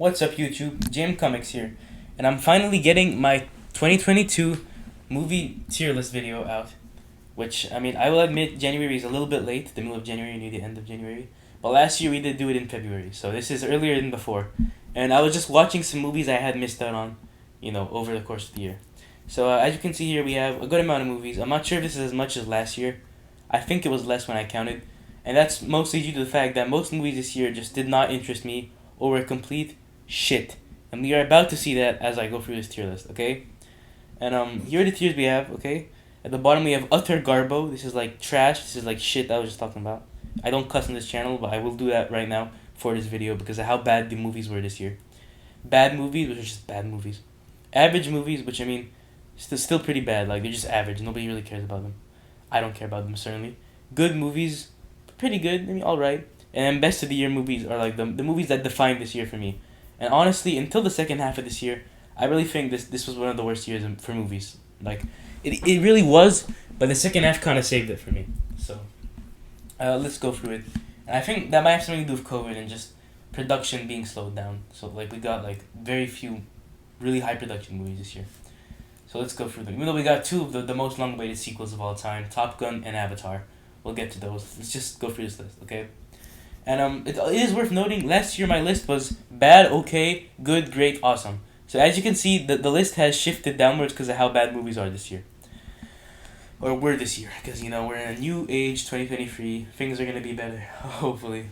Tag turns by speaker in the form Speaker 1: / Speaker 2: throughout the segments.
Speaker 1: What's up, YouTube? JM Comics here, and I'm finally getting my 2022 movie tier list video out. Which, I mean, I will admit January is a little bit late, the middle of January near the end of January. But last year we did do it in February, so this is earlier than before. And I was just watching some movies I had missed out on, over the course of the year. So as you can see here, we have a good amount of movies. I'm not sure if this is as much as last year. I think it was less when I counted. And that's mostly due to the fact that most movies this year just did not interest me or were complete shit. And we are about to see that as I go through this tier list, okay? And here are the tiers we have, okay? At the bottom we have utter garbo. This is like trash. This is like shit I was just talking about. I don't cuss on this channel, but I will do that right now for this video because of how bad the movies were this year. Bad movies, which are just bad movies. Average movies, which I mean, still pretty bad. Like they're just average. Nobody really cares about them. I don't care about them certainly. Good movies, pretty good. I mean, all right. And then best of the year movies are like the movies that defined this year for me. And honestly, until the second half of this year, I really think this was one of the worst years for movies. Like, it really was, but the second half kind of saved it for me. So, let's go through it. And I think that might have something to do with COVID and just production being slowed down. So, like, we got, like, very few really high production movies this year. So, let's go through them. Even though we got two of the most long-awaited sequels of all time, Top Gun and Avatar. We'll get to those. Let's just go through this list, okay? And it is worth noting, last year my list was bad, okay, good, great, awesome. So as you can see, the list has shifted downwards because of how bad movies are this year. Or were this year, because, we're in a new age, 2023. Things are going to be better, hopefully.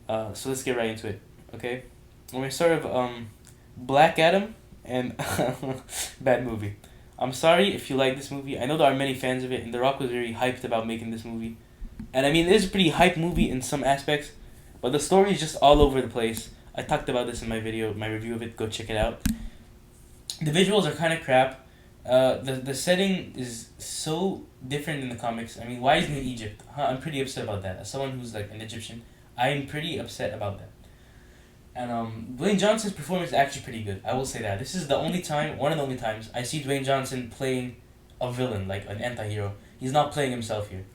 Speaker 1: So let's get right into it, okay? We're going to start with Black Adam and bad movie. I'm sorry if you like this movie. I know there are many fans of it, and The Rock was very hyped about making this movie. And I mean, it is a pretty hype movie in some aspects, but the story is just all over the place. I talked about this in my video, my review of it. Go check it out. The visuals are kind of crap. The setting is so different in the comics. I mean, why isn't it Egypt? I'm pretty upset about that. As someone who's like an Egyptian, I am pretty upset about that. And Dwayne Johnson's performance is actually pretty good. I will say that. This is the only time, one of the only times, I see Dwayne Johnson playing a villain, like an anti-hero. He's not playing himself here.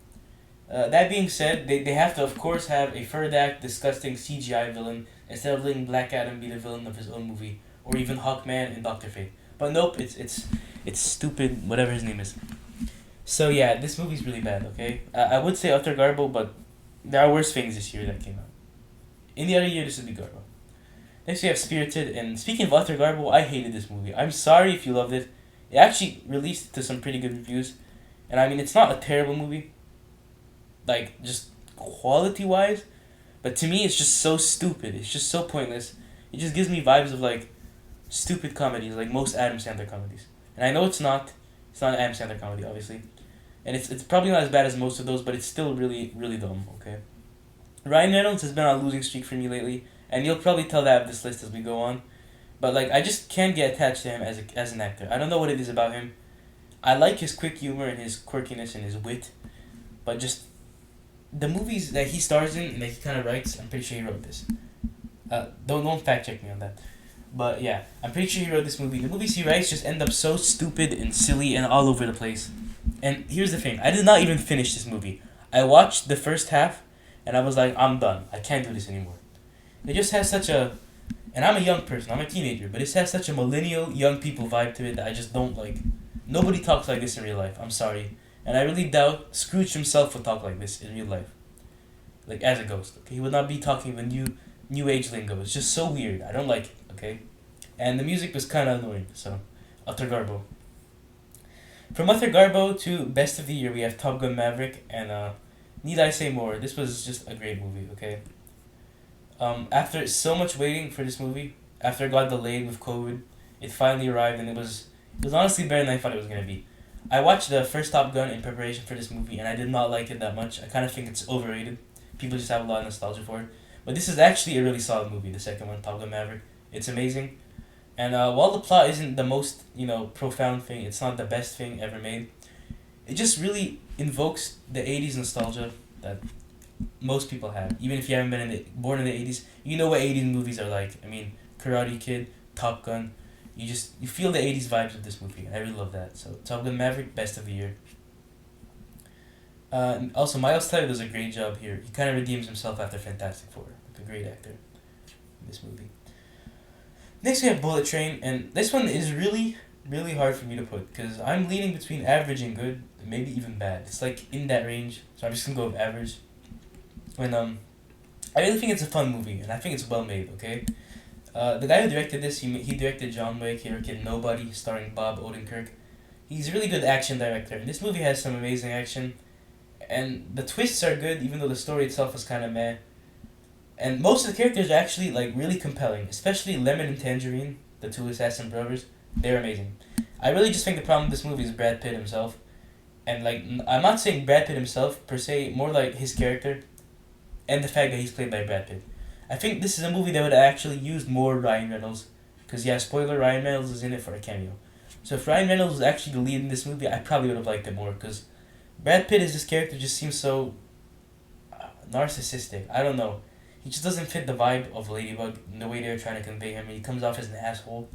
Speaker 1: That being said, they have to, of course, have a third act, disgusting CGI villain instead of letting Black Adam be the villain of his own movie, or even Hawkman and Doctor Fate. But nope, it's stupid, whatever his name is. So yeah, this movie's really bad, okay? I would say utter garbo, but there are worse things this year that came out. In the other year, this would be garbo. Next we have Spirited, and speaking of utter garbo, I hated this movie. I'm sorry if you loved it. It actually released to some pretty good reviews, and I mean, it's not a terrible movie, like just quality wise, but to me it's just so stupid. It's just so pointless. It just gives me vibes of like stupid comedies, like most Adam Sandler comedies. And I know it's not. It's not an Adam Sandler comedy, obviously, and it's probably not as bad as most of those, but it's still really really dumb. Okay. Ryan Reynolds has been on a losing streak for me lately, and you'll probably tell that of this list as we go on. But like I just can't get attached to him as an actor. I don't know what it is about him. I like his quick humor and his quirkiness and his wit, but just the movies that he stars in and that he kind of writes, I'm pretty sure he wrote this. Don't fact check me on that. But yeah, I'm pretty sure he wrote this movie. The movies he writes just end up so stupid and silly and all over the place. And here's the thing, I did not even finish this movie. I watched the first half, and I was like, I'm done. I can't do this anymore. It just has such a, and I'm a young person, I'm a teenager, but it has such a millennial young people vibe to it that I just don't like. Nobody talks like this in real life. I'm sorry. And I really doubt Scrooge himself would talk like this in real life. Like, as a ghost, okay? He would not be talking the new age lingo. It's just so weird. I don't like it, okay? And the music was kind of annoying, so utter garbo. From utter garbo to best of the year, we have Top Gun Maverick, and need I say more? This was just a great movie, okay? After so much waiting for this movie, after it got delayed with COVID, it finally arrived, and it was honestly better than I thought it was gonna be. I watched the first Top Gun in preparation for this movie, and I did not like it that much. I kind of think it's overrated. People just have a lot of nostalgia for it. But this is actually a really solid movie, the second one, Top Gun Maverick. It's amazing. And while the plot isn't the most, profound thing, it's not the best thing ever made, it just really invokes the 80s nostalgia that most people have. Even if you haven't been born in the 80s, you know what 80s movies are like. I mean, Karate Kid, Top Gun. You feel the 80s vibes of this movie. I really love that. So Top Gun Maverick, best of the year. And also, Miles Teller does a great job here. He kind of redeems himself after Fantastic Four. Like a great actor in this movie. Next we have Bullet Train, and this one is really, really hard for me to put because I'm leaning between average and good, maybe even bad. It's like in that range, so I'm just gonna go with average. When I really think it's a fun movie, and I think it's well made. Okay, the guy who directed this, he directed John Wick. He directed Nobody, starring Bob Odenkirk. He's a really good action director, and this movie has some amazing action, and the twists are good, even though the story itself is kind of meh. And most of the characters are actually like really compelling, especially Lemon and Tangerine, the two assassin brothers. They're amazing. I really just think the problem with this movie is Brad Pitt himself, and like I'm not saying Brad Pitt himself per se, more like his character, and the fact that he's played by Brad Pitt. I think this is a movie that would have actually used more Ryan Reynolds, because yeah, spoiler, Ryan Reynolds is in it for a cameo. So if Ryan Reynolds was actually the lead in this movie, I probably would have liked it more, because Brad Pitt as this character just seems so narcissistic. I don't know. He just doesn't fit the vibe of Ladybug in the way they're trying to convey him. He comes off as an asshole,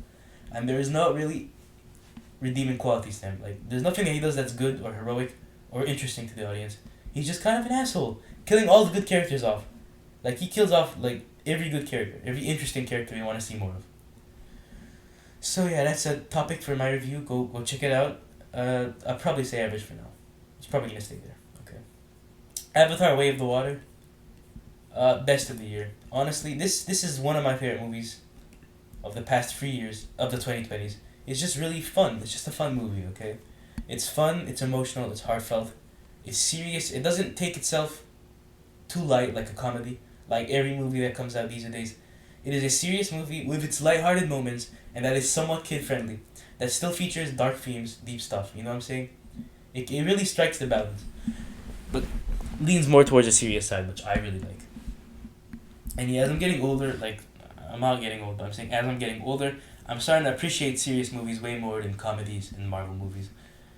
Speaker 1: and there is no really redeeming qualities to him. Like there's nothing that he does that's good or heroic or interesting to the audience. He's just kind of an asshole, killing all the good characters off. Like he kills off like every good character, every interesting character we want to see more of. So yeah, that's a topic for my review. Go check it out. I'll probably say average for now. It's probably gonna stay there. Okay. Avatar: Way of the Water. Best of the year. Honestly, this is one of my favorite movies of the past 3 years of the 2020s. It's just really fun. It's just a fun movie, okay? It's fun, it's emotional, it's heartfelt, it's serious. It doesn't take itself too light like a comedy, like every movie that comes out these days. It is a serious movie with its lighthearted moments and that is somewhat kid friendly. That still features dark themes, deep stuff, you know what I'm saying? It really strikes the balance. But leans more towards a serious side, which I really like. And yeah, as I'm getting older, like I'm not getting old, but I'm saying as I'm getting older, I'm starting to appreciate serious movies way more than comedies and Marvel movies.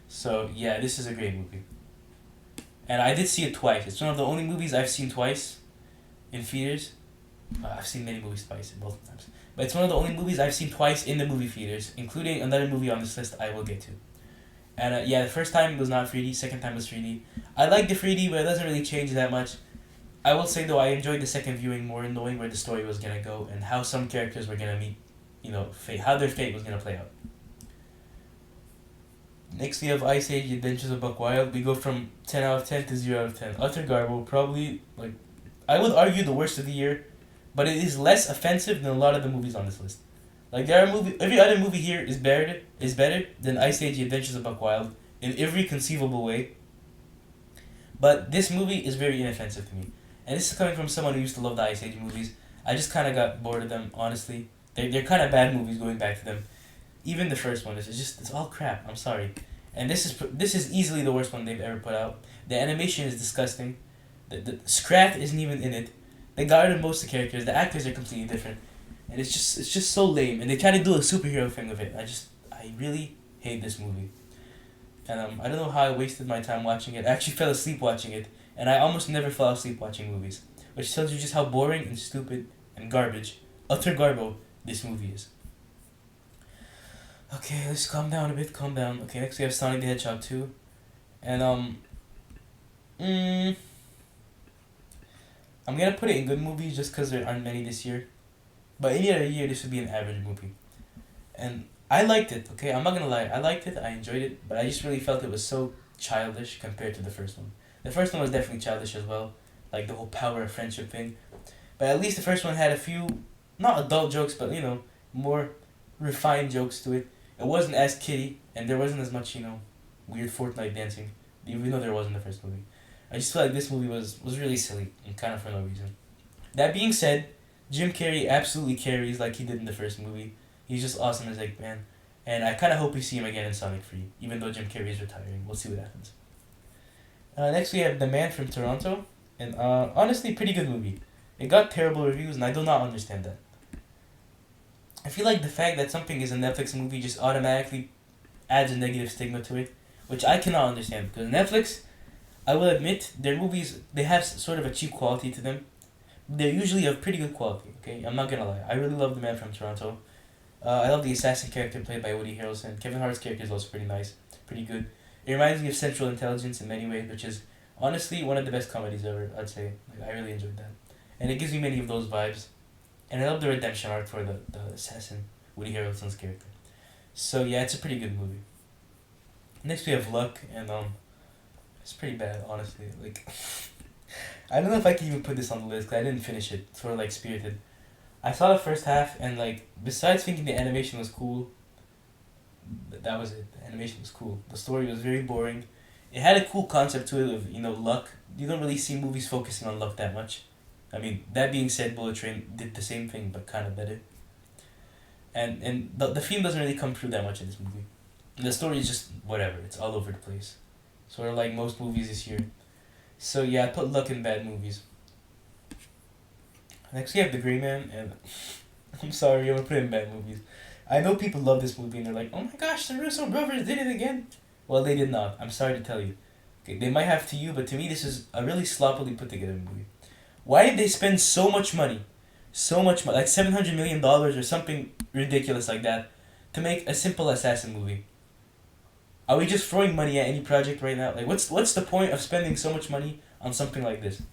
Speaker 1: So yeah, this is a great movie. And I did see it twice. It's one of the only movies I've seen twice in theaters. I've seen many movies twice, both times. But it's one of the only movies I've seen twice in the movie theaters, including another movie on this list I will get to. And yeah, the first time was not 3D, second time was 3D. I like the 3D, but it doesn't really change that much. I will say though, I enjoyed the second viewing more, knowing where the story was gonna go and how some characters were gonna meet, fate, how their fate was gonna play out. Next we have Ice Age: Adventures of Buck Wild. We go from 10 out of 10 to 0 out of 10. Utter garble, probably like I would argue the worst of the year, but it is less offensive than a lot of the movies on this list. Like every other movie here is better than Ice Age: Adventures of Buck Wild in every conceivable way. But this movie is very inoffensive to me. And this is coming from someone who used to love the Ice Age movies. I just kind of got bored of them, honestly. They're kind of bad movies going back to them. Even the first one it's all crap. I'm sorry. And this is easily the worst one they've ever put out. The animation is disgusting. The Scrat isn't even in it. They got rid of most of the characters. The actors are completely different. And it's just so lame. And they try to do a superhero thing with it. I really hate this movie. And I don't know how I wasted my time watching it. I actually fell asleep watching it. And I almost never fall asleep watching movies, which tells you just how boring and stupid and garbage, utter garbo, this movie is. Okay, let's calm down a bit, calm down. Okay, next we have Sonic the Hedgehog 2. And, I'm gonna put it in good movies just because there aren't many this year. But any other year, this would be an average movie. And I liked it, okay? I'm not gonna lie. I liked it, I enjoyed it, but I just really felt it was so childish compared to the first one. The first one was definitely childish as well, like the whole power of friendship thing. But at least the first one had a few, not adult jokes, but more refined jokes to it. It wasn't as kiddie, and there wasn't as much, weird Fortnite dancing, even though there was in the first movie. I just feel like this movie was really silly, and kind of for no reason. That being said, Jim Carrey absolutely carries like he did in the first movie. He's just awesome as Eggman. And I kind of hope we see him again in Sonic 3, even though Jim Carrey is retiring. We'll see what happens. Next we have The Man from Toronto, and honestly, pretty good movie. It got terrible reviews, and I do not understand that. I feel like the fact that something is a Netflix movie just automatically adds a negative stigma to it, which I cannot understand, because Netflix, I will admit, their movies, they have sort of a cheap quality to them. They're usually of pretty good quality, okay? I'm not gonna lie. I really love The Man from Toronto. I love the assassin character played by Woody Harrelson. Kevin Hart's character is also pretty nice, pretty good. It reminds me of Central Intelligence in many ways, which is honestly one of the best comedies ever, I'd say. Like, I really enjoyed that. And it gives me many of those vibes. And I love the redemption arc for the assassin. Woody Harrelson's character. So yeah, it's a pretty good movie. Next we have Luck, and it's pretty bad, honestly. Like, I don't know if I can even put this on the list because I didn't finish it. Sort of like Spirited. I saw the first half, and like, besides thinking the animation was cool, that was it. The animation was cool. The story was very boring. It had a cool concept to it of, luck. You don't really see movies focusing on luck that much. I mean, that being said, Bullet Train did the same thing but kind of better. And the theme doesn't really come through that much in this movie. The story is just whatever. It's all over the place. Sort of like most movies this year. So yeah, I put luck in bad movies. Next we have The Gray Man, and I'm sorry, I'm gonna put it in bad movies. I know people love this movie and they're like, oh my gosh, the Russo brothers did it again. Well, they did not. I'm sorry to tell you. Okay, they might have to you, but to me, this is a really sloppily put together movie. Why did they spend so much money? So much money, like $700 million or something ridiculous like that, to make a simple assassin movie? Are we just throwing money at any project right now? Like, what's the point of spending so much money on something like this?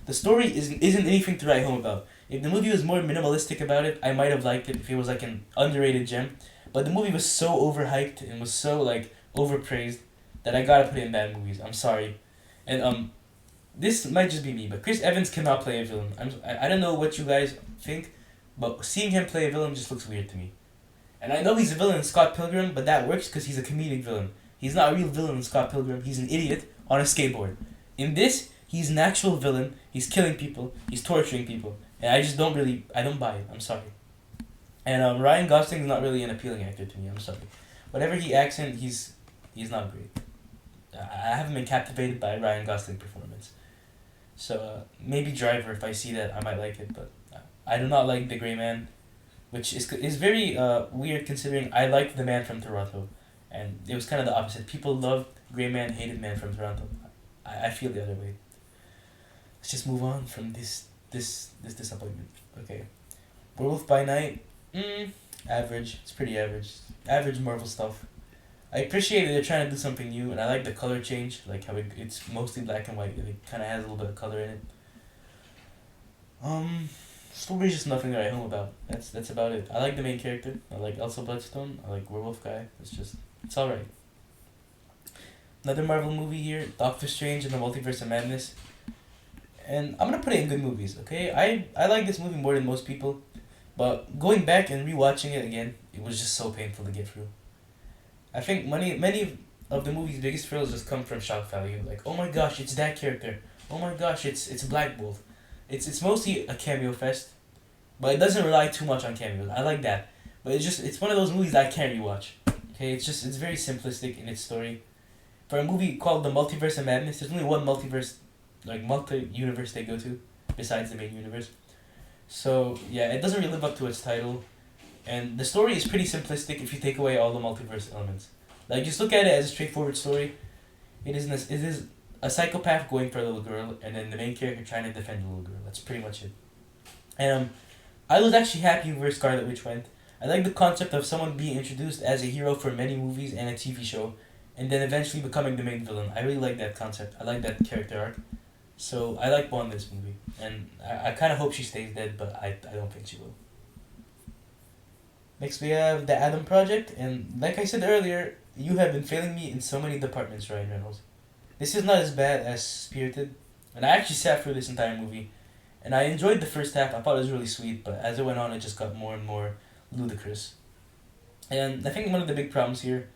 Speaker 1: The story isn't anything to write home about. If the movie was more minimalistic about it, I might have liked it if it was like an underrated gem. But the movie was so overhyped and was so like overpraised that I gotta put it in bad movies. I'm sorry, and this might just be me, but Chris Evans cannot play a villain. I don't know what you guys think, but seeing him play a villain just looks weird to me. And I know he's a villain in Scott Pilgrim, but that works because he's a comedic villain. He's not a real villain in Scott Pilgrim. He's an idiot on a skateboard. In this, he's an actual villain. He's killing people. He's torturing people. And I don't buy it. I'm sorry. And Ryan Gosling's not really an appealing actor to me. I'm sorry. Whatever he acts in, he's not great. I haven't been captivated by Ryan Gosling's performance. So maybe Driver, if I see that, I might like it. But I do not like The Gray Man, which is very weird considering I liked The Man from Toronto. And it was kind of the opposite. People loved Gray Man, hated Man from Toronto. I feel the other way. Let's just move on from this disappointment. Okay. Werewolf by Night, average. It's pretty average. Average Marvel stuff. I appreciate that they're trying to do something new, and I like the color change, like how it's mostly black and white, and it kind of has a little bit of color in it. Story's just nothing to write home about. That's about it. I like the main character. I like Elsa Bloodstone. I like Werewolf Guy. It's alright. Another Marvel movie here, Doctor Strange and the Multiverse of Madness. And I'm gonna put it in good movies, okay? I like this movie more than most people, but going back and rewatching it again, it was just so painful to get through. I think many of the movie's biggest thrills just come from shock value. Like, oh my gosh, it's that character. Oh my gosh, it's Black Bolt. It's mostly a cameo fest, but it doesn't rely too much on cameos. I like that, but it's one of those movies that I can't rewatch. Okay, it's very simplistic in its story. For a movie called The Multiverse of Madness, there's only one multiverse, like multi-universe they go to, besides the main universe. So yeah, it doesn't really live up to its title, and the story is pretty simplistic if you take away all the multiverse elements. Like, just look at it as a straightforward story. It is a psychopath going for a little girl, and then the main character trying to defend the little girl. That's pretty much it. And I was actually happy where Scarlet Witch went. I like the concept of someone being introduced as a hero for many movies and a TV show, and then eventually becoming the main villain. I really like that concept. I like that character arc. So I like Bond this movie, and I kind of hope she stays dead, but I don't think she will. Next we have The Adam Project, and like I said earlier, you have been failing me in so many departments, Ryan Reynolds. This is not as bad as Spirited, and I actually sat through this entire movie, and I enjoyed the first half. I thought it was really sweet, but as it went on, it just got more and more ludicrous. And I think one of the big problems here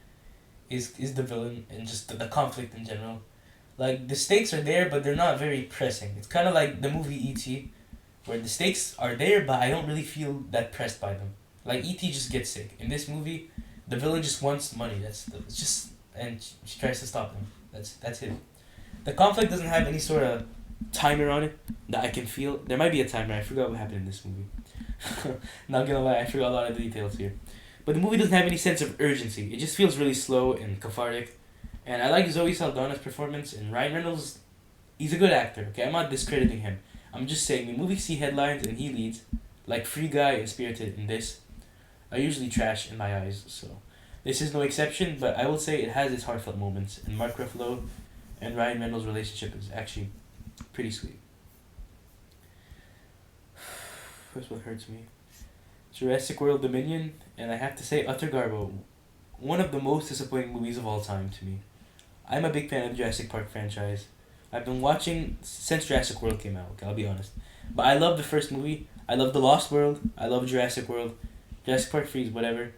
Speaker 1: is the villain and just the conflict in general. Like, the stakes are there, but they're not very pressing. It's kind of like the movie E.T., where the stakes are there, but I don't really feel that pressed by them. Like, E.T. just gets sick. In this movie, the villain just wants money. And she tries to stop him. That's it. The conflict doesn't have any sort of timer on it that I can feel. There might be a timer. I forgot what happened in this movie. Not gonna lie, I forgot a lot of the details here. But the movie doesn't have any sense of urgency. It just feels really slow and cathartic. And I like Zoe Saldana's performance, and Ryan Reynolds, he's a good actor, okay? I'm not discrediting him. I'm just saying, when movies see headlines and he leads, like Free Guy and Spirited in this, are usually trash in my eyes, so this is no exception, but I will say it has its heartfelt moments, and Mark Ruffalo and Ryan Reynolds' relationship is actually pretty sweet. First what hurts me. Jurassic World Dominion, and I have to say Utter Garbo, one of the most disappointing movies of all time to me. I'm a big fan of the Jurassic Park franchise. I've been watching since Jurassic World came out, okay, I'll be honest. But I love the first movie. I love The Lost World. I love Jurassic World. Jurassic Park Freeze, whatever.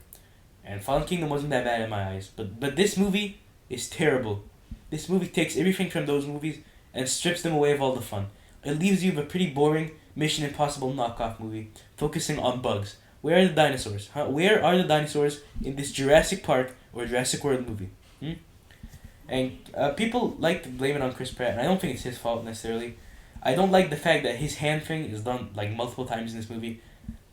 Speaker 1: And Fallen Kingdom wasn't that bad in my eyes. But this movie is terrible. This movie takes everything from those movies and strips them away of all the fun. It leaves you with a pretty boring Mission Impossible knockoff movie focusing on bugs. Where are the dinosaurs? Huh? Where are the dinosaurs in this Jurassic Park or Jurassic World movie? Hmm? And people like to blame it on Chris Pratt, and I don't think it's his fault necessarily. I don't like the fact that his hand thing is done like multiple times in this movie,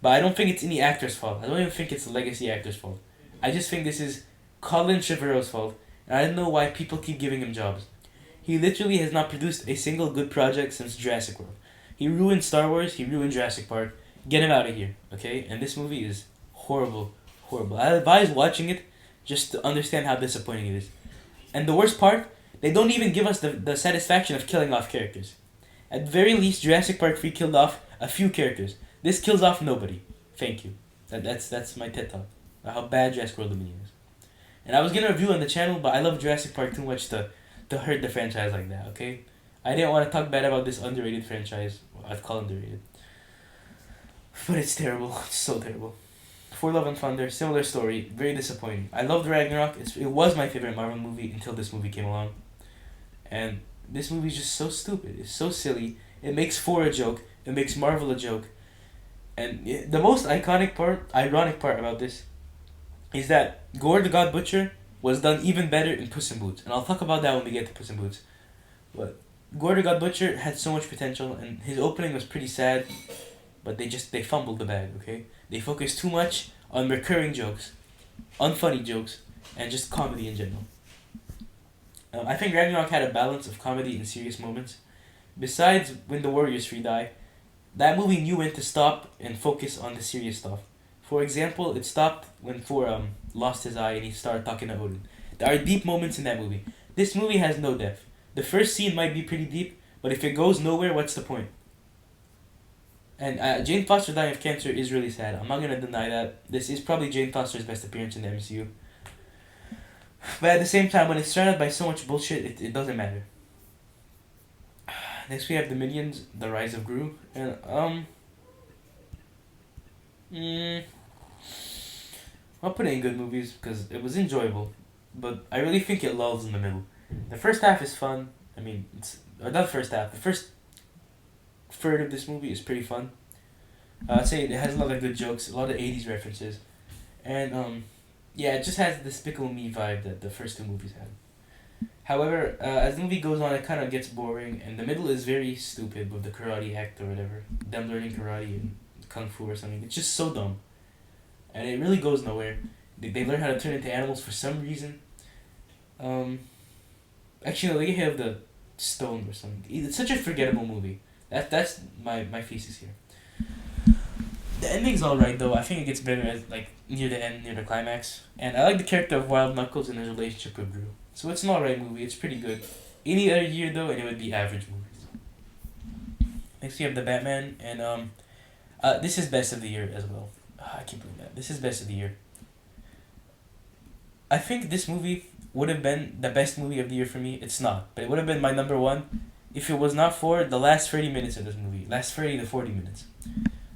Speaker 1: but I don't think it's any actor's fault. I don't even think it's the legacy actor's fault. I just think this is Colin Trevorrow's fault, and I don't know why people keep giving him jobs. He literally has not produced a single good project since Jurassic World. He ruined Star Wars, he ruined Jurassic Park. Get him out of here, okay? And this movie is horrible, horrible. I advise watching it just to understand how disappointing it is. And the worst part, they don't even give us the satisfaction of killing off characters. At the very least, Jurassic Park 3 killed off a few characters. This kills off nobody. Thank you. That's my TED talk about how bad Jurassic World Dominion is. And I was gonna review on the channel, but I love Jurassic Park too much to hurt the franchise like that. Okay, I didn't want to talk bad about this underrated franchise. I'd call it underrated, but it's terrible. It's so terrible. For Love and Thunder, similar story, very disappointing. I loved Ragnarok. It was my favorite Marvel movie until this movie came along, and this movie is just so stupid. It's so silly. It makes Thor a joke. It makes Marvel a joke. And the most ironic part about this, is that Gore the God Butcher was done even better in Puss in Boots. And I'll talk about that when we get to Puss in Boots. But Gore the God Butcher had so much potential, and his opening was pretty sad, but they fumbled the bag, okay? They focused too much on recurring jokes, unfunny jokes, and just comedy in general. I think Ragnarok had a balance of comedy and serious moments. Besides when the Warriors 3 die, that movie knew when to stop and focus on the serious stuff. For example, it stopped when Thor lost his eye and he started talking to Odin. There are deep moments in that movie. This movie has no depth. The first scene might be pretty deep, but if it goes nowhere, what's the point? And Jane Foster dying of cancer is really sad. I'm not gonna deny that. This is probably Jane Foster's best appearance in the MCU. But at the same time, when it's surrounded by so much bullshit, it doesn't matter. Next we have the Minions, The Rise of Gru, and I'll put it in good movies because it was enjoyable, but I really think it lulls in the middle. The first half is fun. I mean, not the first half. The first third of this movie is pretty fun. I'd say it has a lot of good jokes, a lot of '80s references, and yeah, it just has the Despicable Me vibe that the first two movies had. However, as the movie goes on, it kind of gets boring, and the middle is very stupid with the karate act or whatever. Them learning karate and kung fu or something. It's just so dumb. And it really goes nowhere. They learn how to turn into animals for some reason. Actually, no, they have the stone or something. It's such a forgettable movie. That's my thesis here. The ending's alright though. I think it gets better as like near the end, near the climax. And I like the character of Wild Knuckles and his relationship with Gru. So it's an alright movie. It's pretty good. Any other year though, and it would be average movies. Next we have the Batman, and this is best of the year as well. I can't believe that. This is best of the year. I think this movie would have been the best movie of the year for me. It's not, but it would have been my number one if it was not for the last 30 minutes of this movie. Last 30 to 40 minutes.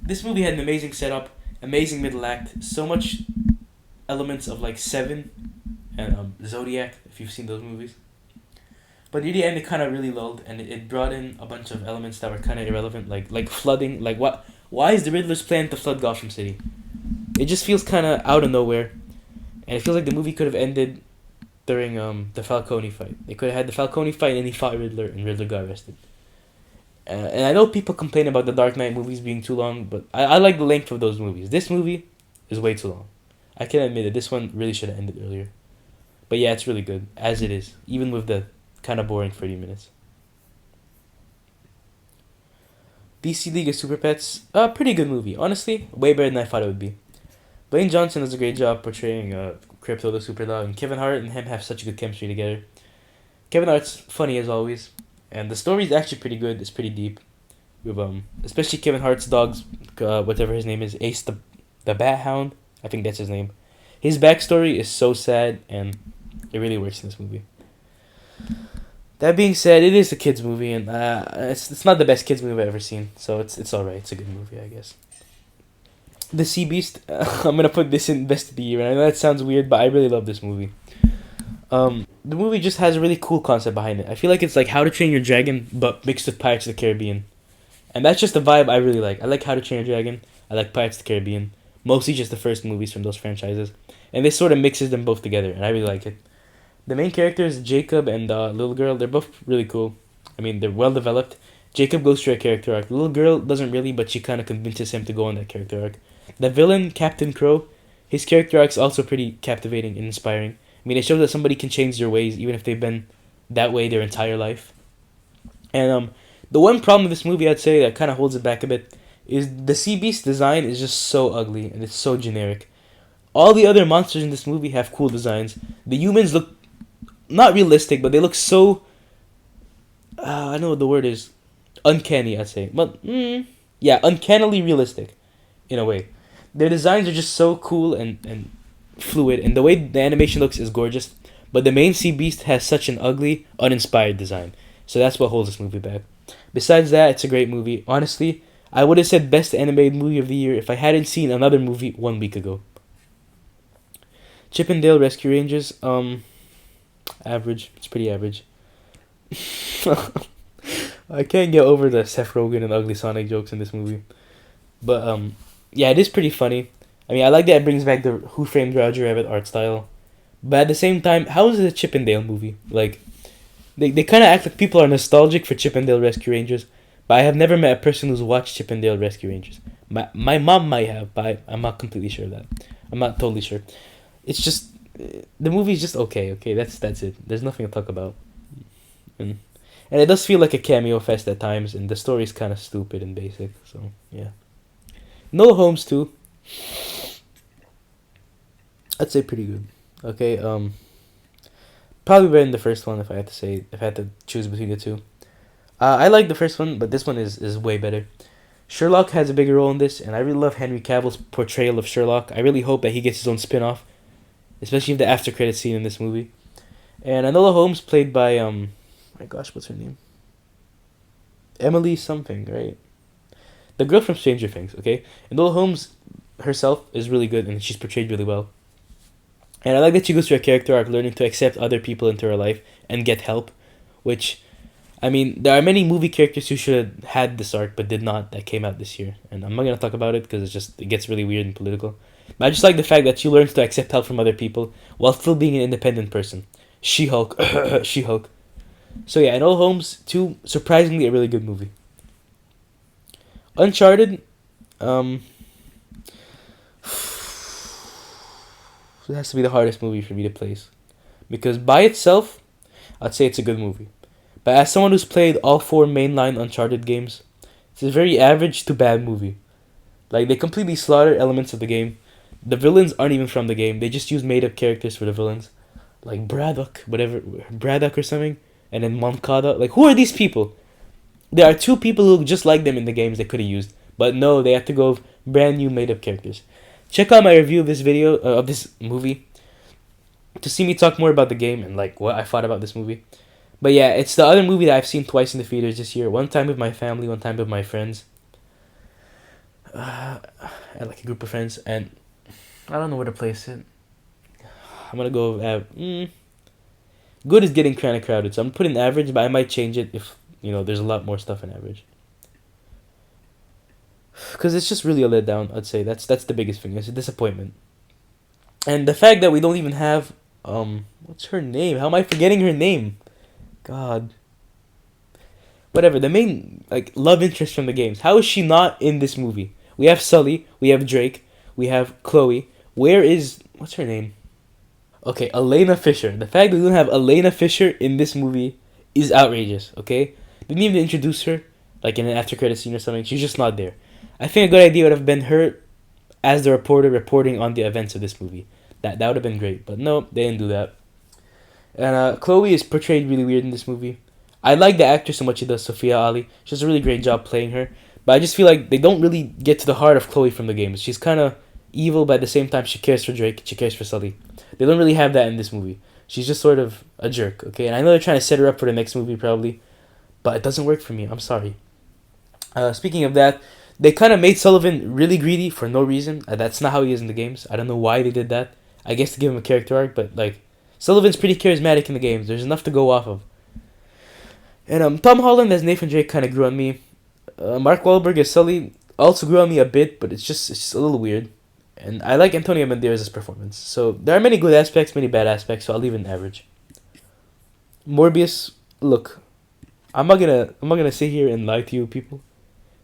Speaker 1: This movie had an amazing setup, amazing middle act, so much elements of like Seven and Zodiac, if you've seen those movies. But near the end, it kind of really lulled, and it brought in a bunch of elements that were kind of irrelevant, like flooding. Like what? Why is the Riddler's plan to flood Gotham City? It just feels kind of out of nowhere, and it feels like the movie could have ended during the Falcone fight. They could have had the Falcone fight, and he fought Riddler, and Riddler got arrested. And I know people complain about the Dark Knight movies being too long, but I like the length of those movies. This movie is way too long. I can admit it. This one really should have ended earlier. But yeah, it's really good, as it is, even with the kind of boring 30 minutes. DC League of Super Pets, pretty good movie. Honestly, way better than I thought it would be. Blaine Johnson does a great job portraying Crypto the Super Dog, and Kevin Hart and him have such good chemistry together. Kevin Hart's funny as always, and the story is actually pretty good. It's pretty deep, with especially Kevin Hart's dog's whatever his name is, the Bat Hound. I think that's his name. His backstory is so sad, and it really works in this movie. That being said, it is a kids movie, and it's not the best kids movie I've ever seen. So it's alright. It's a good movie, I guess. The Sea Beast. I'm gonna put this in best of the year. And I know that sounds weird, but I really love this movie. The movie just has a really cool concept behind it. I feel like it's like How to Train Your Dragon, but mixed with Pirates of the Caribbean, and that's just the vibe I really like. I like How to Train Your Dragon. I like Pirates of the Caribbean. Mostly just the first movies from those franchises, and this sort of mixes them both together, and I really like it. The main characters, Jacob and the little girl, they're both really cool. I mean, they're well developed. Jacob goes through a character arc. The little girl doesn't really, but she kind of convinces him to go on that character arc. The villain, Captain Crow, his character arc is also pretty captivating and inspiring. I mean, it shows that somebody can change their ways even if they've been that way their entire life. And the one problem with this movie, I'd say, that kind of holds it back a bit, is the sea beast design is just so ugly and it's so generic. All the other monsters in this movie have cool designs. The humans look not realistic, but they look so. I know what the word is. Uncanny, I'd say. But, yeah, uncannily realistic, in a way. Their designs are just so cool and fluid, and the way the animation looks is gorgeous. But the main sea beast has such an ugly, uninspired design. So that's what holds this movie back. Besides that, it's a great movie. Honestly, I would have said best animated movie of the year if I hadn't seen another movie 1 week ago. Chip and Dale Rescue Rangers, average. It's pretty average. I can't get over the Seth Rogen and Ugly Sonic jokes in this movie. But, yeah, it is pretty funny. I mean, I like that it brings back the Who Framed Roger Rabbit art style. But at the same time, how is it a Chip and Dale movie? Like, they kind of act like people are nostalgic for Chip and Dale Rescue Rangers. But I have never met a person who's watched Chip and Dale Rescue Rangers. My mom might have, but I'm not completely sure of that. I'm not totally sure. It's just, the movie's just okay. That's it. There's nothing to talk about. And it does feel like a cameo fest at times, and the story's kind of stupid and basic. So yeah. No Holmes too. I'd say pretty good. Okay. Probably better than the first one if I had to say, if I had to choose between the two. I like the first one, but this one is way better. Sherlock has a bigger role in this, and I really love Henry Cavill's portrayal of Sherlock. I really hope that he gets his own spin-off, especially the after credit scene in this movie. And Enola Holmes, played by my gosh, what's her name? Emily something, right? The girl from Stranger Things, okay? Enola Holmes herself is really good, and she's portrayed really well. And I like that she goes through a character arc, learning to accept other people into her life and get help, which, I mean, there are many movie characters who should have had this arc but did not, that came out this year. And I'm not going to talk about it because it gets really weird and political. But I just like the fact that she learns to accept help from other people while still being an independent person. She-Hulk. She-Hulk. So yeah, Enola Holmes 2, surprisingly a really good movie. Uncharted, it has to be the hardest movie for me to place. Because by itself, I'd say it's a good movie. But as someone who's played all 4 mainline Uncharted games, it's a very average to bad movie. Like, they completely slaughter elements of the game. The villains aren't even from the game. They just use made-up characters for the villains. Like Braddock, whatever, Braddock or something. And then Moncada. Like, who are these people? There are 2 people who look just like them in the games they could have used. But no, they have to go with brand new made-up characters. Check out my review of this video, of this movie, to see me talk more about the game and, like, what I thought about this movie. But yeah, it's the other movie that I've seen twice in the theaters this year. One time with my family, one time with my friends. And like a group of friends. And I don't know where to place it. I'm gonna go good is getting kind of crowded, so I'm putting average, but I might change it if, there's a lot more stuff in average. Because it's just really a letdown, I'd say. That's the biggest thing. It's a disappointment. And the fact that we don't even have, what's her name? How am I forgetting her name? God. Whatever, the main, love interest from the games. How is she not in this movie? We have Sully, we have Drake, we have Chloe. Where is, what's her name? Okay, Elena Fisher. The fact that we don't have Elena Fisher in this movie is outrageous, okay? They didn't even introduce her, in an after credit scene or something. She's just not there. I think a good idea would have been her as the reporter reporting on the events of this movie. That would have been great, but no, they didn't do that. And Chloe is portrayed really weird in this movie. I like the actress so much she does, Sophia Ali. She does a really great job playing her. But I just feel like they don't really get to the heart of Chloe from the games. She's kind of evil, but at the same time she cares for Drake. She cares for Sully. They don't really have that in this movie. She's just sort of a jerk. Okay, and I know they're trying to set her up for the next movie probably, but it doesn't work for me. I'm sorry. Speaking of that, they kind of made Sullivan really greedy for no reason. That's not how he is in the games. I don't know why they did that. I guess to give him a character arc, but like Sullivan's pretty charismatic in the games. There's enough to go off of. And Tom Holland as Nathan Drake kind of grew on me. Mark Wahlberg as Sully also grew on me a bit, but it's just a little weird. And I like Antonio Banderas' performance. So there are many good aspects, many bad aspects. So I'll leave it in average. Morbius, look, I'm not gonna sit here and lie to you people.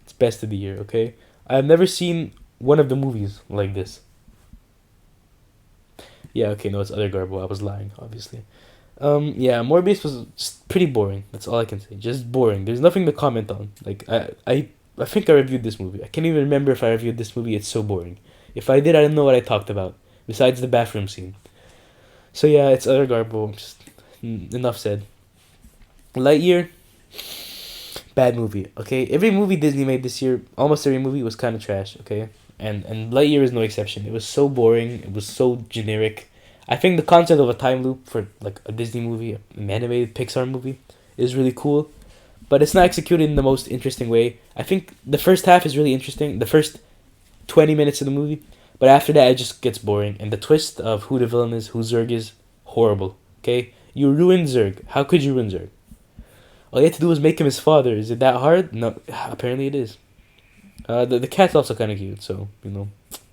Speaker 1: It's best of the year, okay? I've never seen one of the movies like this. Yeah, okay, no, it's other garble. I was lying, obviously. Yeah, Morbius was just pretty boring. That's all I can say. Just boring. There's nothing to comment on. Like I think I reviewed this movie. I can't even remember if I reviewed this movie. It's so boring. If I did, I don't know what I talked about besides the bathroom scene. So yeah, it's other garble. Just enough said. Lightyear, bad movie. Okay, every movie Disney made this year, almost every movie was kind of trash. Okay, and Lightyear is no exception. It was so boring. It was so generic. I think the concept of a time loop for like a Disney movie, an animated Pixar movie, is really cool, but it's not executed in the most interesting way. I think the first half is really interesting. The first 20 minutes of the movie, but after that it just gets boring. And the twist of who the villain is, who Zurg is, horrible. Okay, you ruined Zurg. How could you ruin Zurg? All you had to do was make him his father. Is it that hard? No, apparently it is. The cat's also kind of cute, so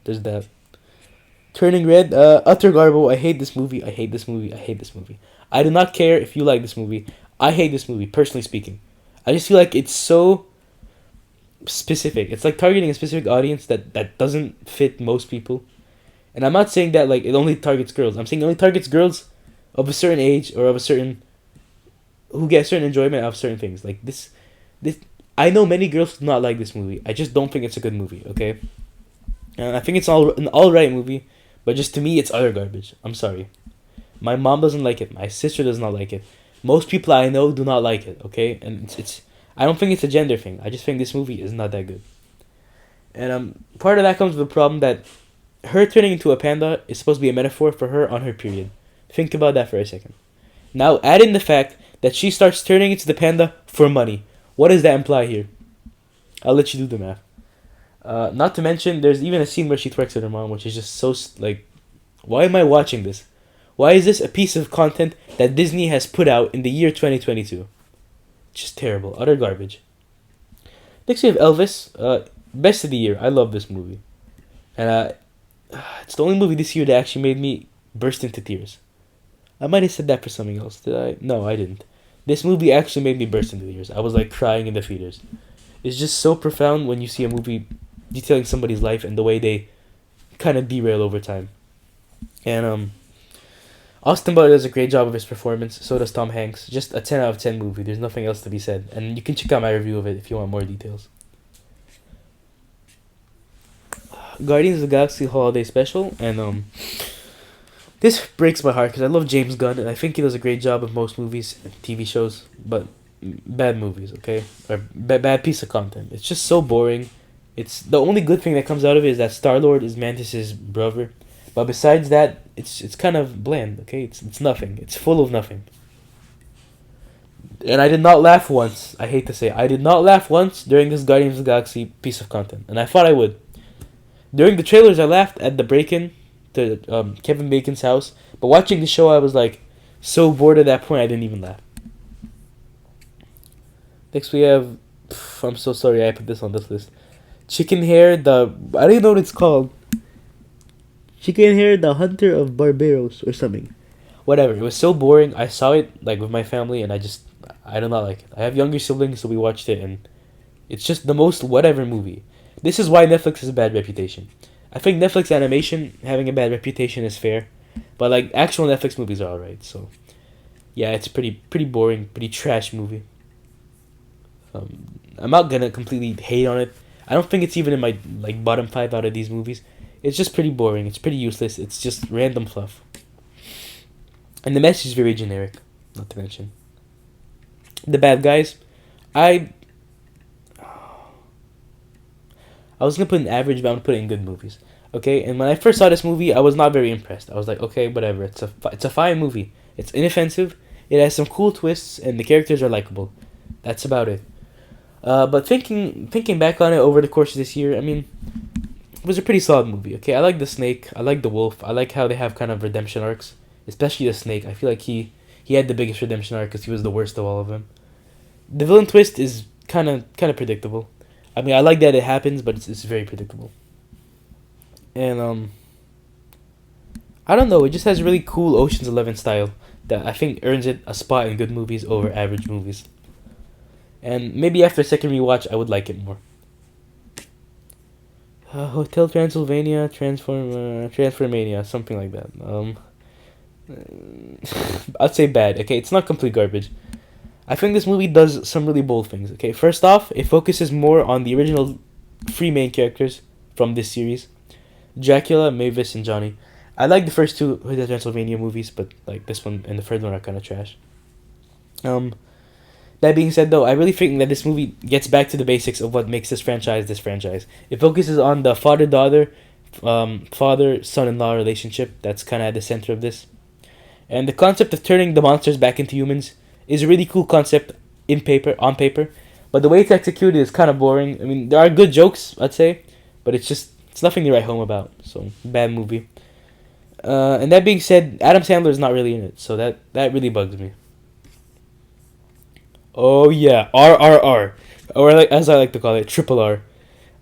Speaker 1: there's that. Turning Red, utter garbo. I hate this movie. I hate this movie. I hate this movie. I do not care if you like this movie. I hate this movie, personally speaking. I just feel like it's so specific. It's like targeting a specific audience that doesn't fit most people. And I'm not saying that like it only targets girls. I'm saying it only targets girls of a certain age or of a certain who get certain enjoyment out of certain things. Like this I know many girls do not like this movie. I just don't think it's a good movie, okay? I think it's an alright movie, but just to me it's utter garbage. I'm sorry. My mom doesn't like it. My sister does not like it. Most people I know do not like it, okay? And it's I don't think it's a gender thing. I just think this movie is not that good. And part of that comes with the problem that her turning into a panda is supposed to be a metaphor for her on her period. Think about that for a second. Now add in the fact that she starts turning into the panda for money. What does that imply here? I'll let you do the math. Not to mention, there's even a scene where she twerks at her mom, which is just so like, why am I watching this? Why is this a piece of content that Disney has put out in the year 2022? Just terrible, utter garbage. Next we have Elvis, best of the year. I love this movie, and it's the only movie this year that actually made me burst into tears. I might have said that for something else. Did I? No, I didn't. This movie actually made me burst into tears. I was like crying in the theaters. It's just so profound when you see a movie detailing somebody's life and the way they kind of derail over time. And Austin Butler does a great job of his performance. So does Tom Hanks. Just a 10 out of 10 movie. There's nothing else to be said. And you can check out my review of it if you want more details. Guardians of the Galaxy Holiday Special. And this breaks my heart because I love James Gunn. And I think he does a great job of most movies and TV shows. But bad movies, okay? Or bad piece of content. It's just so boring. It's the only good thing that comes out of it is that Star-Lord is Mantis's brother. But besides that, it's kind of bland, okay? It's nothing. It's full of nothing. And I did not laugh once. I hate to say, I did not laugh once during this Guardians of the Galaxy piece of content. And I thought I would. During the trailers, I laughed at the break-in to Kevin Bacon's house. But watching the show, I was like so bored at that point, I didn't even laugh. Next we have... I'm so sorry I put this on this list. Chicken Hair, I don't even know what it's called. Chicken Hair, the Hunter of Barbaros or something. Whatever, it was so boring. I saw it like with my family and I do not like it. I have younger siblings, so we watched it and it's just the most whatever movie. This is why Netflix has a bad reputation. I think Netflix animation having a bad reputation is fair, but like actual Netflix movies are alright. So yeah, it's pretty boring, pretty trash movie. I'm not gonna completely hate on it. I don't think it's even in my like bottom 5 out of these movies. It's just pretty boring. It's pretty useless. It's just random fluff. And the message is very generic, not to mention. The Bad Guys, I was gonna put an average, but I'm gonna put it in good movies. Okay, and when I first saw this movie, I was not very impressed. I was like, okay, whatever. It's a fine movie. It's inoffensive. It has some cool twists, and the characters are likable. That's about it. But thinking back on it over the course of this year, I mean, it was a pretty solid movie. Okay, I like the snake. I like the wolf. I like how they have kind of redemption arcs, especially the snake. I feel like he had the biggest redemption arc because he was the worst of all of them. The villain twist is kind of predictable. I mean, I like that it happens, but it's very predictable. And I don't know. It just has really cool Ocean's 11 style that I think earns it a spot in good movies over average movies. And maybe after a second rewatch, I would like it more. Hotel Transylvania, Transformania, something like that. I'd say bad. Okay, it's not complete garbage. I think this movie does some really bold things. Okay, first off, it focuses more on the original three main characters from this series: Dracula, Mavis, and Johnny. I like the first two Hotel Transylvania movies, but like this one and the third one are kind of trash. Um, that being said, though, I really think that this movie gets back to the basics of what makes this franchise this franchise. It focuses on the father-daughter, father-son-in-law relationship that's kind of at the center of this. And the concept of turning the monsters back into humans is a really cool concept on paper, but the way it's executed is kind of boring. I mean, there are good jokes, I'd say, but it's nothing to write home about. So, bad movie. And that being said, Adam Sandler is not really in it, so that really bugs me. Oh yeah, RRR, or like as I like to call it, Triple R.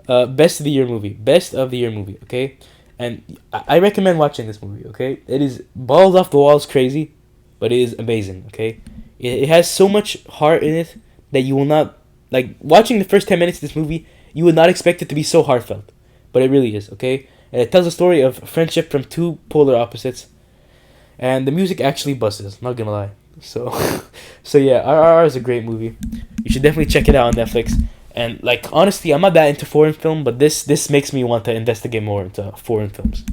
Speaker 1: Best of the year movie. Best of the year movie. Okay, and I recommend watching this movie. Okay, it is balls off the walls crazy, but it is amazing. Okay, it has so much heart in it that you will not like watching the first 10 minutes of this movie. You would not expect it to be so heartfelt, but it really is. Okay, and it tells a story of friendship from two polar opposites, and the music actually busts. Not gonna lie. So, so yeah, RRR is a great movie. You should definitely check it out on Netflix. And like honestly, I'm not that into foreign film, but this makes me want to investigate more into foreign films.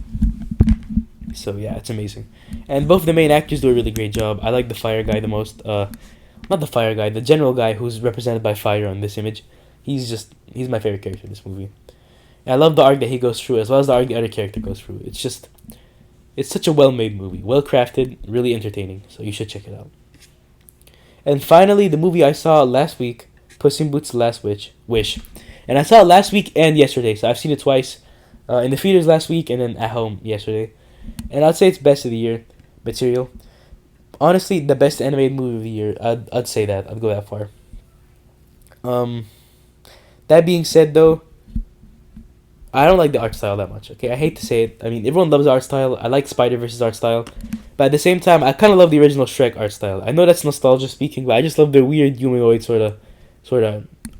Speaker 1: So yeah, it's amazing. And both the main actors do a really great job. I like the fire guy the most. Not the fire guy, the general guy who's represented by fire on this image. He's my favorite character in this movie. And I love the arc that he goes through, as well as the arc the other character goes through. It's such a well-made movie, well crafted, really entertaining. So you should check it out. And finally, the movie I saw last week, Puss in Boots: The Last Wish, and I saw it last week and yesterday. So I've seen it twice, in the theaters last week and then at home yesterday. And I'd say it's best of the year material. Honestly, the best animated movie of the year. I'd say that. I'd go that far. Um, that being said, though, I don't like the art style that much. Okay, I hate to say it. I mean, everyone loves art style. I like Spider-Verse's art style, but at the same time, I kind of love the original Shrek art style. I know that's nostalgia speaking, but I just love their weird humanoid sort of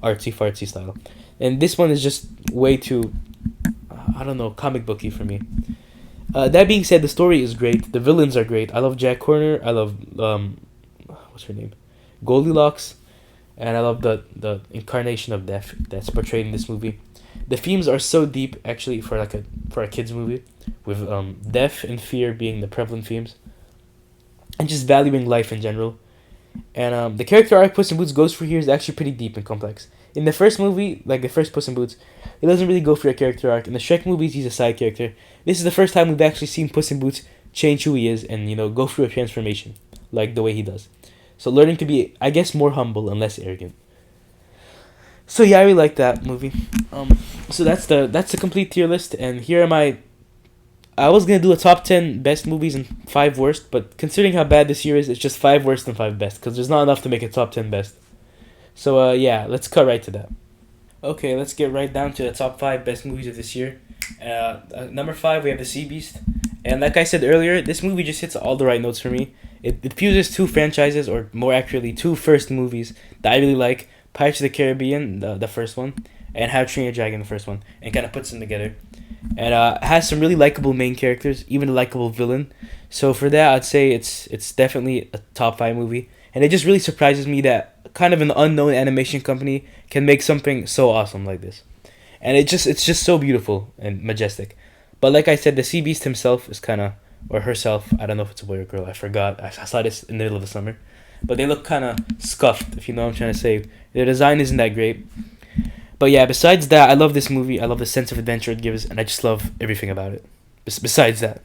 Speaker 1: artsy fartsy style. And this one is just way too, I don't know, comic booky for me. That being said, the story is great. The villains are great. I love Jack Horner. I love what's her name, Goldilocks, and I love the incarnation of death that's portrayed in this movie. The themes are so deep, actually, for a kids movie, with death and fear being the prevalent themes, and just valuing life in general. And the character arc Puss in Boots goes through here is actually pretty deep and complex. In the first movie, like the first Puss in Boots, he doesn't really go through a character arc. In the Shrek movies, he's a side character. This is the first time we've actually seen Puss in Boots change who he is and go through a transformation, like the way he does. So learning to be, I guess, more humble and less arrogant. So yeah, I really like that movie. So that's the complete tier list, and here are my. I was gonna do a top 10 best movies and 5 worst, but considering how bad this year is, it's just 5 worst and 5 best because there's not enough to make a top 10 best. So yeah, let's cut right to that. Okay, let's get right down to the top 5 best movies of this year. Number 5, we have The Sea Beast, and like I said earlier, this movie just hits all the right notes for me. It fuses 2 franchises, or more accurately, 2 first movies that I really like: Pirates of the Caribbean, the first one, and How to Train Your Dragon, the first one, and kind of puts them together. And has some really likable main characters, even a likable villain. So for that, I'd say it's definitely a top 5 movie. And it just really surprises me that kind of an unknown animation company can make something so awesome like this. And it's just so beautiful and majestic. But like I said, the Sea Beast himself is kind of, or herself, I don't know if it's a boy or girl, I forgot. I saw this in the middle of the summer. But they look kind of scuffed, if you know what I'm trying to say. Their design isn't that great. But yeah, besides that, I love this movie. I love the sense of adventure it gives, and I just love everything about it. Besides that,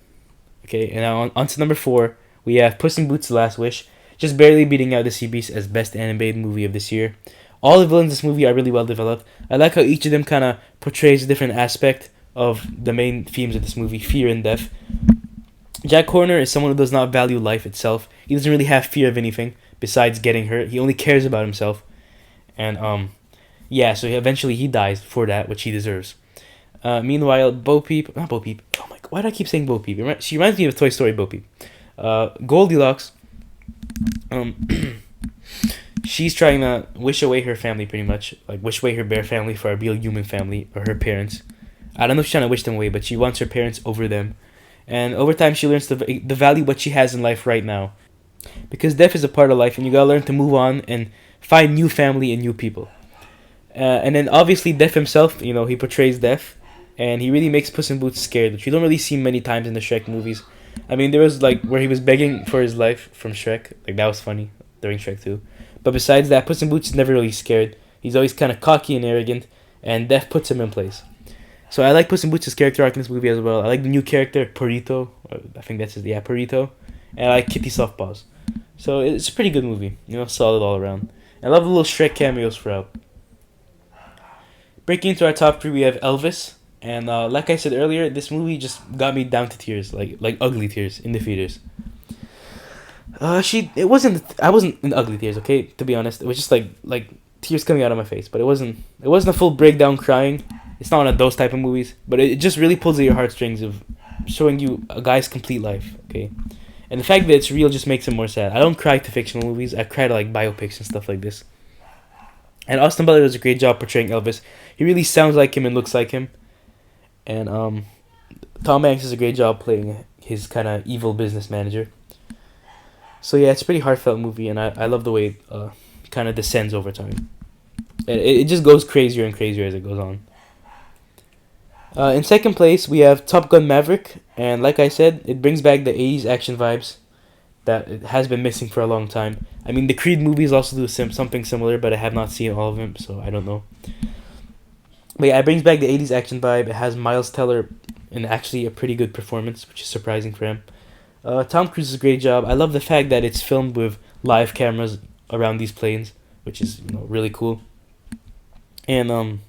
Speaker 1: okay. And now on to number four, we have Puss in Boots: The Last Wish, just barely beating out the Sea Beast as best animated movie of this year. All the villains in this movie are really well developed. I like how each of them kind of portrays a different aspect of the main themes of this movie: fear and death. Jack Horner is someone who does not value life itself. He doesn't really have fear of anything besides getting hurt. He only cares about himself, and yeah. So eventually he dies for that, which he deserves. Meanwhile, Bo Peep, not Bo Peep. Oh my god, why do I keep saying Bo Peep? She reminds me of Toy Story Bo Peep. Goldilocks. Um, she's trying to wish away her family, pretty much, like wish away her bear family for a real human family or her parents. I don't know if she's trying to wish them away, but she wants her parents over them. And over time, she learns the value what she has in life right now, because death is a part of life, and you gotta learn to move on and find new family and new people. And then obviously Death himself, he portrays Death, and he really makes Puss in Boots scared, which you don't really see many times in the Shrek movies. I mean, there was like where he was begging for his life from Shrek, like that was funny during Shrek 2. But besides that, Puss in Boots is never really scared. He's always kind of cocky and arrogant, and Death puts him in place. So I like Puss in Boots' character arc in this movie as well. I like the new character, Perito. I think that's his, yeah, Perito. And I like Kitty Softpaws. So it's a pretty good movie, solid all around. I love the little Shrek cameos throughout. Breaking into our top three, we have Elvis. And like I said earlier, this movie just got me down to tears, like ugly tears in the theaters. I wasn't in ugly tears, okay? To be honest, it was just like tears coming out of my face, but it wasn't a full breakdown crying. It's not one of those type of movies, but it just really pulls at your heartstrings of showing you a guy's complete life, okay? And the fact that it's real just makes it more sad. I don't cry to fictional movies. I cry to like biopics and stuff like this. And Austin Butler does a great job portraying Elvis. He really sounds like him and looks like him. And Tom Hanks does a great job playing his kind of evil business manager. So yeah, it's a pretty heartfelt movie, and I love the way it kind of descends over time. And it just goes crazier and crazier as it goes on. In second place, we have Top Gun Maverick, and like I said, it brings back the 80s action vibes that it has been missing for a long time. I mean, the Creed movies also do something similar, but I have not seen all of them, so I don't know. But yeah, it brings back the 80s action vibe. It has Miles Teller in actually a pretty good performance, which is surprising for him. Tom Cruise does a great job. I love the fact that it's filmed with live cameras around these planes, which is really cool. And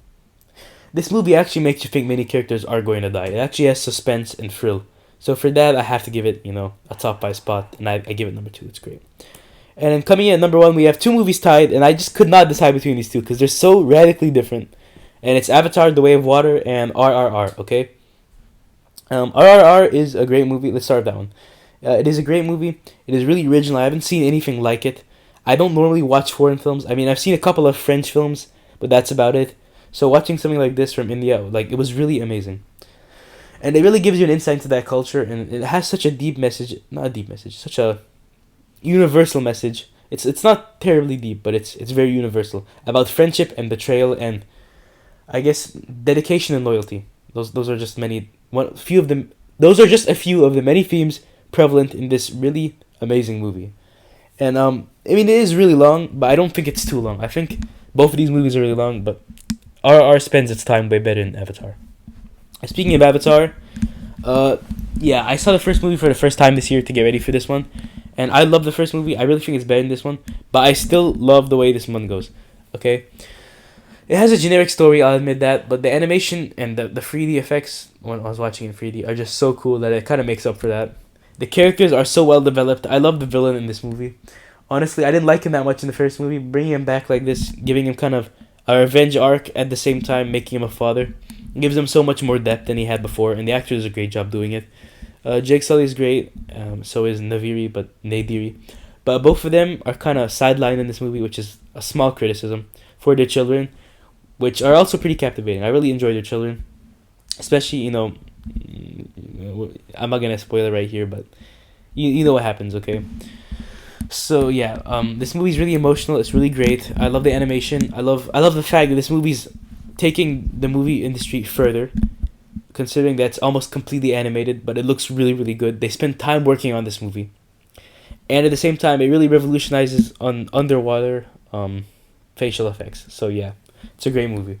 Speaker 1: this movie actually makes you think many characters are going to die. It actually has suspense and thrill. So for that, I have to give it, a top 5 spot, and I give it number 2. It's great. And then coming in at number 1, we have two movies tied, and I just could not decide between these two because they're so radically different. And it's Avatar: The Way of Water and RRR, okay? RRR is a great movie. Let's start with that one. It is a great movie. It is really original. I haven't seen anything like it. I don't normally watch foreign films. I mean, I've seen a couple of French films, but that's about it. So watching something like this from India, it was really amazing. And it really gives you an insight into that culture, and it has such a deep message. Not a deep message, such a universal message. It's not terribly deep, but it's very universal. About friendship and betrayal and, I guess, dedication and loyalty. Those are just those are just a few of the many themes prevalent in this really amazing movie. And I mean, it is really long, but I don't think it's too long. I think both of these movies are really long, but RR spends its time way better in Avatar. Speaking of Avatar, yeah, I saw the first movie for the first time this year to get ready for this one, and I love the first movie. I really think it's better than this one, but I still love the way this one goes. Okay, it has a generic story, I'll admit that, but the animation and the 3D effects when I was watching in 3D are just so cool that it kind of makes up for that. The characters are so well developed. I love the villain in this movie. Honestly, I didn't like him that much in the first movie. Bringing him back like this, giving him kind of a revenge arc at the same time making him a father, gives him so much more depth than he had before, and the actor does a great job doing it. Jake Sully is great, so is Nadiri. But both of them are kind of sidelined in this movie, which is a small criticism for their children, which are also pretty captivating. I really enjoy their children, especially, I'm not going to spoil it right here, but you know what happens, okay? So yeah, this movie's really emotional. It's really great. I love the animation. I love the fact that this movie's taking the movie industry further, considering that it's almost completely animated, but it looks really, really good. They spend time working on this movie, and at the same time, it really revolutionizes on underwater facial effects. So yeah, it's a great movie.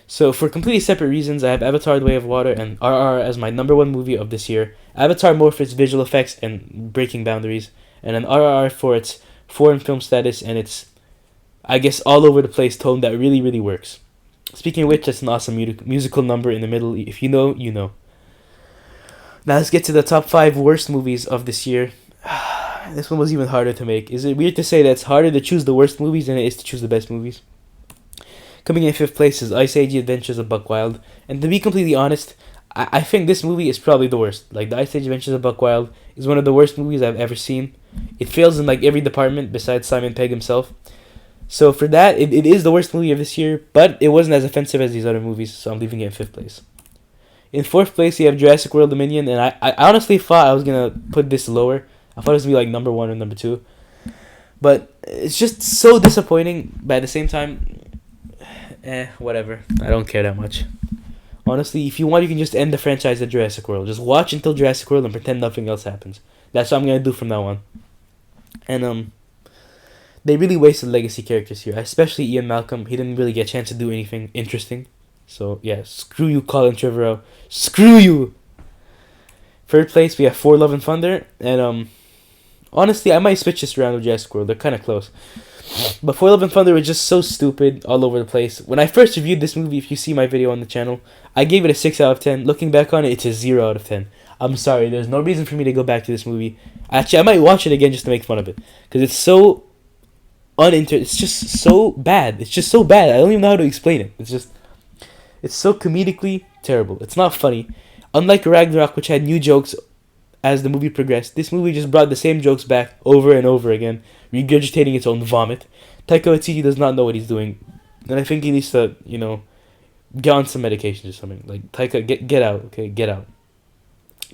Speaker 1: So for completely separate reasons, I have Avatar: The Way of Water and RR as my number one movie of this year. Avatar more for its visual effects and breaking boundaries, and then RR for its foreign film status and its, I guess, all over the place tone that really, really works. Speaking of which, that's an awesome musical number in the middle. If you know, you know. Now let's get to the top 5 worst movies of this year. This one was even harder to make. Is it weird to say that it's harder to choose the worst movies than it is to choose the best movies? Coming in 5th place is Ice Age: The Adventures of Buck Wild. And to be completely honest, I think this movie is probably the worst. Like, The Ice Age Adventures of Buck Wild is one of the worst movies I've ever seen. It fails in like every department besides Simon Pegg himself. So for that, it is the worst movie of this year, but it wasn't as offensive as these other movies, so I'm leaving it in 5th place. In 4th place, you have Jurassic World Dominion, and I honestly thought I was going to put this lower. I thought it was going to be like number 1 or number 2. But it's just so disappointing, but at the same time, whatever. I don't care that much. Honestly, if you want, you can just end the franchise at Jurassic World. Just watch until Jurassic World and pretend nothing else happens. That's what I'm going to do from now on. And, they really wasted legacy characters here, especially Ian Malcolm. He didn't really get a chance to do anything interesting. So, yeah, screw you, Colin Trevorrow. Screw you! 3rd place, we have For Love and Thunder. And, honestly, I might switch this around with Jurassic World. They're kind of close. But For Love and Thunder was just so stupid all over the place. When I first reviewed this movie, if you see my video on the channel, I gave it a 6 out of 10. Looking back on it, it's a 0 out of 10. I'm sorry, there's no reason for me to go back to this movie. Actually, I might watch it again just to make fun of it. Because it's so it's just so bad. It's just so bad. I don't even know how to explain it. It's so comedically terrible. It's not funny. Unlike Ragnarok, which had new jokes as the movie progressed, this movie just brought the same jokes back over and over again, regurgitating its own vomit. Taika Waititi does not know what he's doing, and I think he needs to, get on some medications or something. Like, Taika, get out, okay? Get out.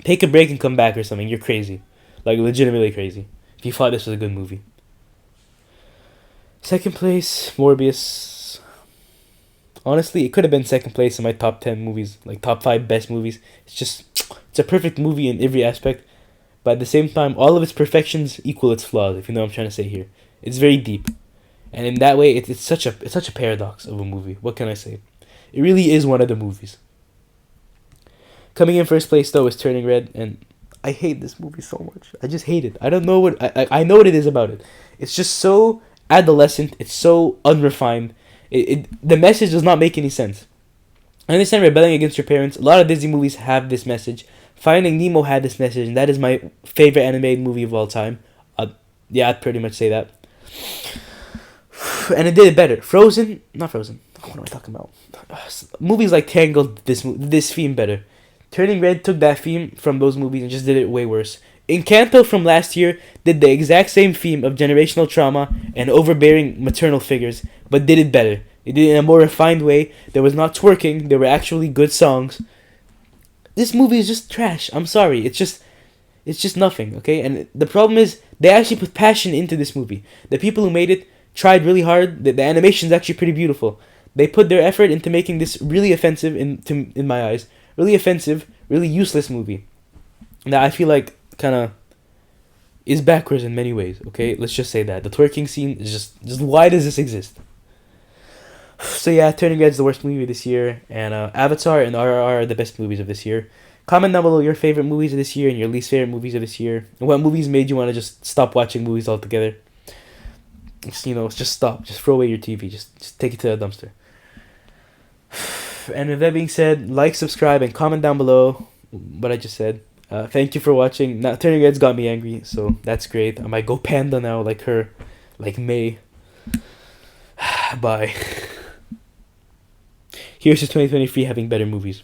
Speaker 1: Take a break and come back or something. You're crazy. Like, legitimately crazy. If you thought this was a good movie. 2nd place, Morbius. Honestly, it could have been 2nd place in my top 10 movies, like top 5 best movies. It's a perfect movie in every aspect, but at the same time, all of its perfections equal its flaws, if you know what I'm trying to say here. It's very deep, and in that way, it's such a paradox of a movie. What can I say? It really is one of the movies. Coming in 1st place, though, is Turning Red, and I hate this movie so much. I just hate it. I don't know what... I know what it is about it. It's just so adolescent. It's so unrefined. The message does not make any sense. I understand rebelling against your parents. A lot of Disney movies have this message. Finding Nemo had this message, and that is my favorite animated movie of all time. Yeah, I'd pretty much say that. And it did it better. Not Frozen. What am I talking about? Movies like Tangled did this theme better. Turning Red took that theme from those movies and just did it way worse. Encanto from last year did the exact same theme of generational trauma and overbearing maternal figures, but did it better. It did it in a more refined way. There was not twerking. There were actually good songs. This movie is just trash. I'm sorry. It's just nothing, okay? And the problem is, they actually put passion into this movie. The people who made it tried really hard. The animation is actually pretty beautiful. They put their effort into making this really offensive, in my eyes, really offensive, really useless movie. That I feel like kind of is backwards in many ways, okay? Let's just say that. The twerking scene is just why does this exist? So yeah, Turning Red is the worst movie this year, and Avatar and RRR are the best movies of this year. Comment down below your favorite movies of this year and your least favorite movies of this year, and what movies made you want to just stop watching movies altogether. Just stop. Just throw away your TV. Just take it to the dumpster. And with that being said, like, subscribe, and comment down below what I just said. Thank you for watching. Now, Turning Red's got me angry, so that's great. I might go panda now, like her, like May. Bye. Here's to 2023 having better movies.